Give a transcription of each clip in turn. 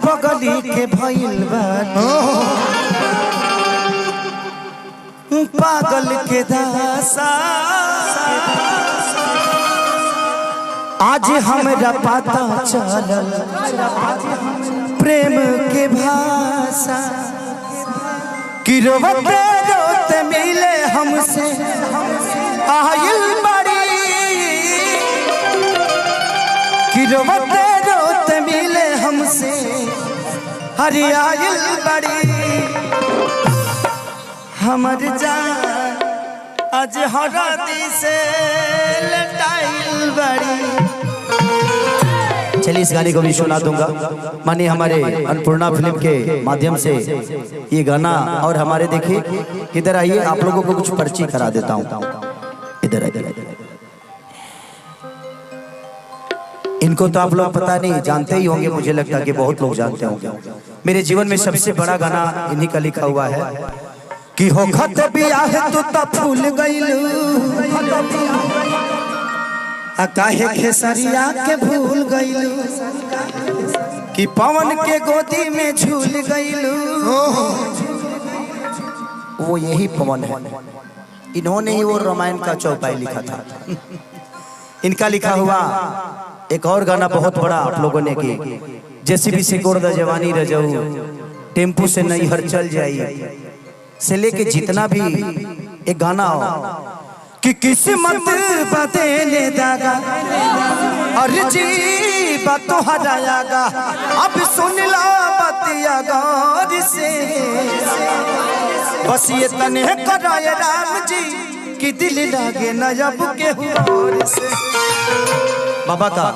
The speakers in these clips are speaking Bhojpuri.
पगली के भइल बानी पागल के दासा आज हमरा पता चलल प्रेम के भाषा कि रोते रोते मिले हमसे आयल बड़ी कि रोते रोते मिले हमसे हरियायल बड़ी हमर जान आज हरदी से लटाइल बड़ी। चलिए इस गाने को भी सुना दूंगा। मानिए हमारे अन्नपूर्णा फिल्म के माध्यम से ये गाना और हमारे देखिए इधर आइए आप लोगों को कुछ पर्ची करा देता हूँ। इधर आइए। इनको तो आप लोग पता नहीं जानते ही होंगे, मुझे लगता है कि बहुत लोग जानते होंगे। मेरे जीवन में सबसे बड़ा गाना इन्हीं का लिखा हुआ है कि हो खत बियाह तू तो फूल गइलू काहे खेसरिया के भूल गइलू कि पवन के गोदी में झूल गइलू। वो यही पवन है, इन्होंने ही वो रामायण का चौपाई लिखा था। इनका लिखा हुआ एक और गाना बहुत बड़ा आप लोगों ने की जेसीबी से गोरदा जवानी रजऊ टेम्पू से नई हर चल जाई से लेके जितना भी एक गाना हो कि किस्मत बदले दागा और जी बातों हरायागा अब सुन ला बतिया गौर से बस ये तने कराए राम जी कि दिल लागे न अब के हुआ से। बाबा का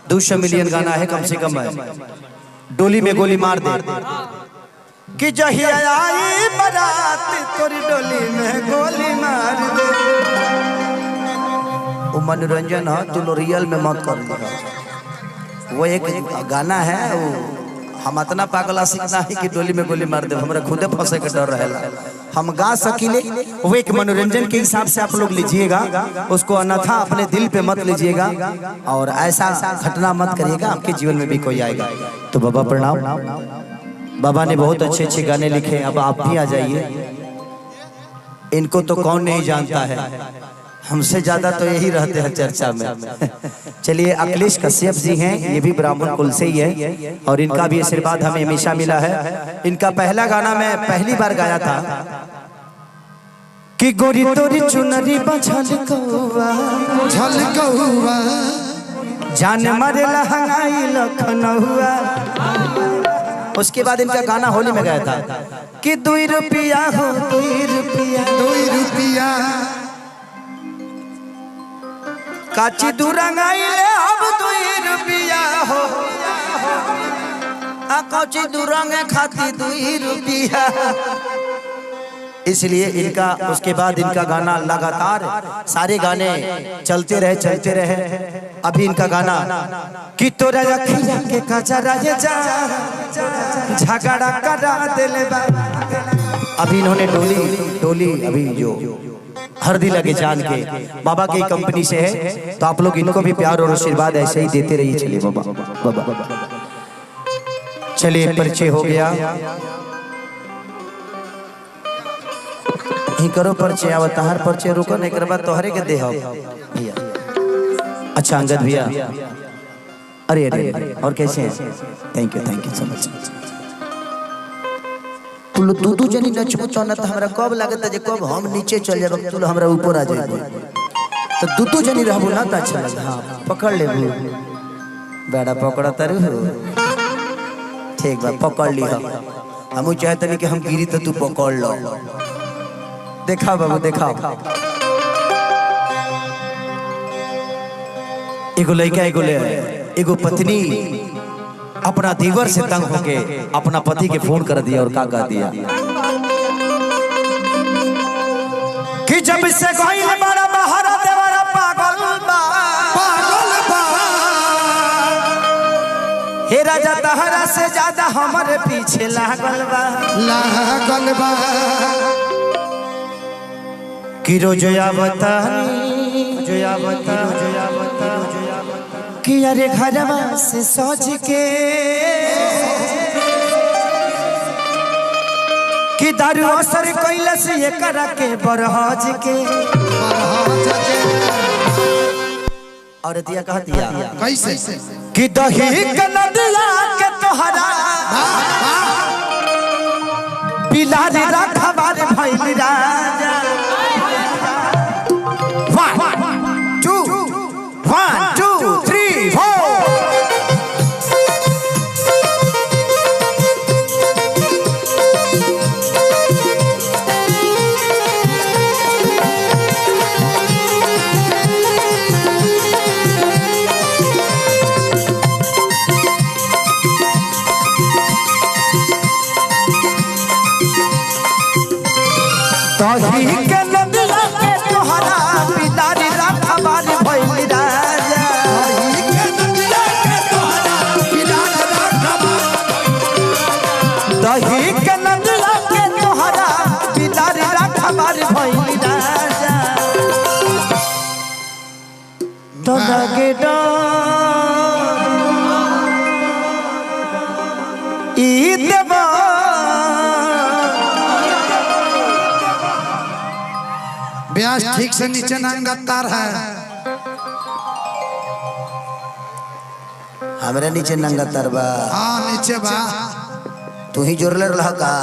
200 मिलियन गाना है कम से कम है। डोली में गोली मार दे कि जहिया आई बारात तोरी डोली में गोली मार दे। वो मनोरंजन है, तू रियल में मत कर। वो एक गाना है, वो हम इतना पागला सीखना है कि डोली में गोली मार दे, हमरा खुदे फंसे के डर रहेला। हम गा सकीले, वो एक मनोरंजन के हिसाब से आप लोग लीजिएगा, उसको अन्यथा अपने दिल पे मत लीजिएगा और ऐसा घटना मत करिएगा आपके जीवन में भी कोई आएगा। तो बाबा प्रणाम। बाबा ने बहुत अच्छे अच्छे गाने लिखे, अब आप भी आ जाइए। इनको तो कौन नहीं जानता है, हमसे ज्यादा तो यही रहते हैं चर्चा में। चलिए अखिलेश कश्यप जी हैं, ये भी ब्राह्मण कुल से ही है और इनका भी आशीर्वाद हमें हमेशा मिला है। इनका पहला गाना मैं पहली बार गाया था कि गोरी तोरी चुनरी झलकौआ झलकौआ जान मरे लहंगाई लखनऊआ। उसके बाद इनका गाना होली में गाया था कि 2 रुपया हो 2 रुपया 2 रुपया काची दुरंगाई ले अब 2 रुपया हो काची दुरंग खाती 2 रुपया। इसलिए इनका उसके बाद इनका गाना लगातार सारे गाने चलते रहे। अभी इनका गाना कि तोरा अखिया के कजरा ये जा झगड़ा करा देले बा। अभी इन्होंने डोली अभी जो हरदी लगे जान के बाबा की कंपनी से है, तो आप लोग इनको भी प्यार और आशीर्वाद ऐसे ही देते रहिए। चलिए बाबा चलिए परिचय हो गया, ही करो परिचय। आवता हर परिचय रुको नहीं कर बाद तोहरे के दे भैया। अच्छा अंगद भैया, अरे और कैसे हैं? Thank you so much. तू जनी नचबो तो ना हमरा कब लागत जे कब हम नीचे चल जाब तू हमरा ऊपर आ जाए, तो तू जनी रहबो ना तो अच्छा लगे। हां पकड़ ले बेड़ा पकड़ा तरु ठीक बा, पकड़ ली। हम चाहते नहीं कि हम गिरी तो तू पकड़ लो। देखा बाबू देखा, एगो लड़का एगो पत्नी अपना दीवर से तंग होके अपना पति के फोन कर दिया और का कह दिया कि जब से गइल बड़ा बहरा देवरा पागल बा हे राजा तहरा से ज्यादा हमारे पीछे लागल बा कि रोजया बतानी कि अरे घरवा से सोच के कि दारू असर कैला से ये करा के बरहज के और दिया कह दिया कैसे कि दही के नदिया के तोहरा बिलारी रखवार भइल राजा 1 2 3 4 दही के नदिया के तोहरा बिलारी रखवार भइल राजा दही के नदिया के तोहरा बिलारी रखवार भइल राजा तो लगे ई देवा ब्यास ठीक से नीचे नंगा तार है हमरे नीचे नंगा तरबा हाँ नीचे बा तू ही जोर ले रहा का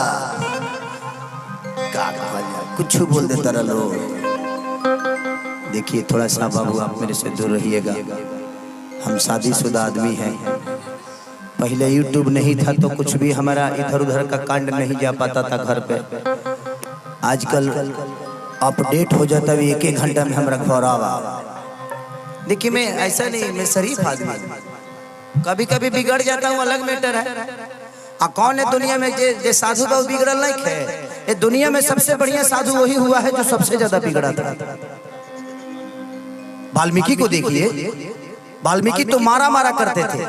कुछ बोल देता रहा लो। देखिए थोड़ा सा बाबू आप मेरे से दूर रहिएगा। हम शादीशुदा आदमी हैं। पहले यूट्यूब नहीं था तो कुछ भी हमारा इधर उधर का कांड नहीं जा पाता था घर पे। आजकल अपडेट हो जाता है, एक घंटा में हमारा खौरावा। देखिए मैं ऐसा नहीं, मैं शरीफ आदमी, कभी कभी बिगड़ जाता हूँ, अलग मैटर है। कौन है दुनिया में जे साधु बाबू बिगड़ल नहीं है? ये दुनिया में सबसे बढ़िया साधु वही हुआ है जो सबसे ज्यादा बिगड़ा था। वाल्मीकि को देखिए, वाल्मीकि तो मारा मारा करते थे,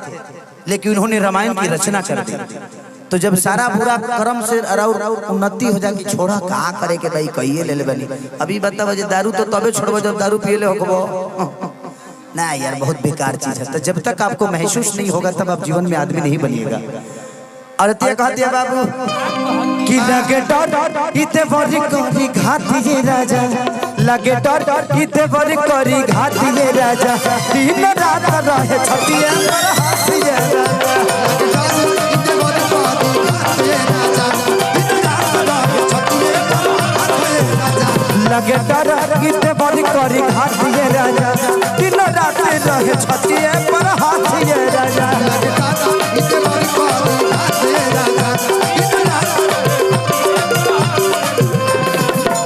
लेकिन उन्होंने रामायण की रचना कर दी। तो जब सारा बुरा कर्म से उन्नति हो जाएगी, छोड़ा कहा करे के भाई कहिए ले ले बनी। अभी बता बजे दारू तो तबे छोड़बो जब दारू पिए ले होगो ना यार, बहुत बेकार चीज है। तो जब तक आपको महसूस नहीं होगा तब आप जीवन में आदमी नहीं बनिएगा। और ते कह दिया बाबू कि लगे डर इते बड़ी करी घाती ये राजा, लगे डर इते बड़ी करी घाती ये राजा, दिन रात रहे छतिया हाथी ये राजा, लगे डर इते बड़ी करी घाती ये राजा, दिन रात रहे छतिया पर हाथी ये राजा।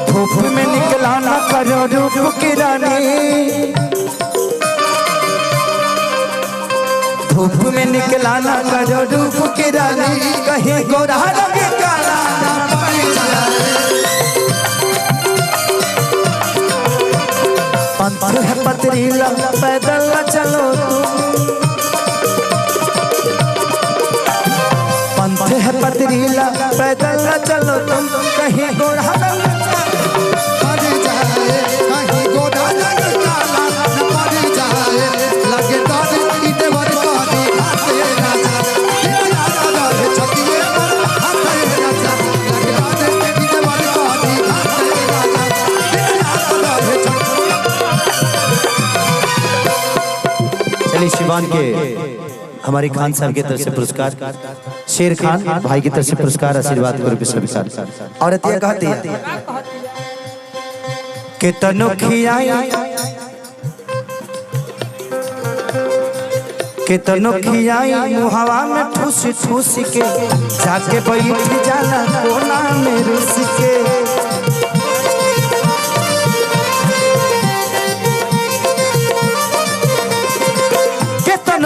धूप में निकला ना करो रूप की रानी, धूप में निकला ना करो रूप की रानी, कहीं गोरा रंग काला ना पड़ जाए। पंथ है पथरीला पैदल न चलो तुम, पंथ है पथरीला पैदल न चलो तुम, कहीं गोरा रंग शिवान के हमारी खान साहब की तरफ से पुरस्कार, शेर खान भाई की तरफ से पुरस्कार, आशीर्वाद को स्वीकार। और ये कहती है कि तनो खियाई मुहावा में ठूस ठूस के, जाके बैठ जाला कोना में रुस के,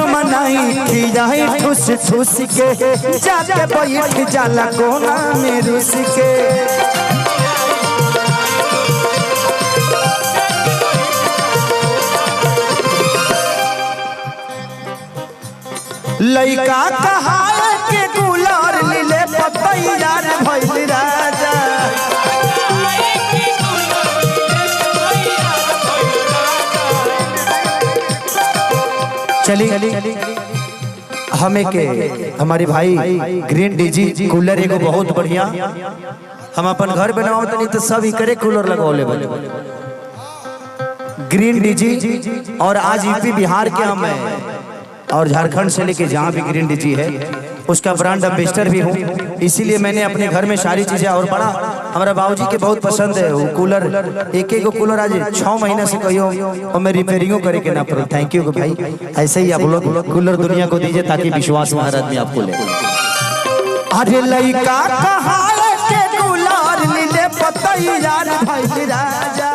मनाई खियाई ठूस ठूस के, जाके बैठ जाला कोना में रुस के। लइका कहाए के गुलार लीले पतैयार भइल राजा, चलिए हमें के हमारे भाई ग्रीन डीजी कूलर एगो बहुत बढ़िया हम अपन घर बनाओ तो नहीं तो सब इकरे कूलर लगौले बने ग्रीन डीजी। और आज यूपी बिहार के हम और झारखंड से लेके जहाँ भी ग्रीन डीजी है उसका ब्रांड एम्बेसडर भी हूँ। इसीलिए मैंने अपने घर में सारी चीजें और बड़ा हमारा बाबूजी के बहुत पसंद है वो कूलर। एक एक कूलर आज 6 महीना से कहियो और मैं रिपेयरिंगों करे के ना पड़े। थैंक यू भाई, ऐसे ही आप लोग कूलर दुनिया को दीजिए ताकि विश्वास में हर आदमी आपको ले। अरे लइका कहां के कूलर नीले पतई यार भाई राजा